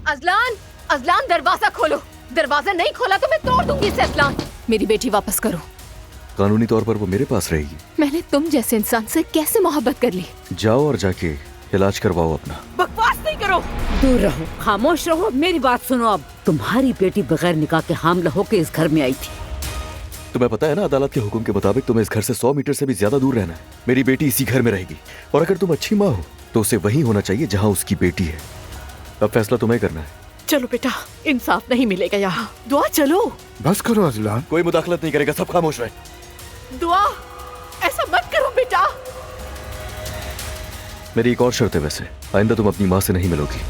Azlan, Azlan दरवाजा खोलो। दरवाजा नहीं खोला तो मैं तोड़ दूंगी इसे। अजलान, मेरी बेटी वापस करो। कानूनी तौर पर वो मेरे पास रहेगी। मैंने तुम जैसे इंसान से कैसे मोहब्बत कर ली? जाओ और जाके इलाज करवाओ अपना। बकवास नहीं करो। दूर रहो, खामोश रहो, मेरी बात सुनो। अब तुम्हारी बेटी बगैर निकाह के हामला होकर इस घर में आई थी। तुम्हें पता है ना, अदालत के हुक्म के मुताबिक तुम्हें इस घर से 100 मीटर से भी ज्यादा दूर रहना है। मेरी बेटी इसी घर में रहेगी, और अगर तुम अच्छी माँ हो तो उसे वहीं होना चाहिए जहाँ उसकी बेटी है। अब फैसला तुम्हें करना है। चलो बेटा, इंसाफ नहीं मिलेगा यहाँ। दुआ चलो। बस करो अजलान। कोई मुदाखलत नहीं करेगा, सब खामोश रहे। दुआ, ऐसा मत करो बेटा। मेरी एक और शर्त है वैसे, आइंदा तुम अपनी माँ से नहीं मिलोगी।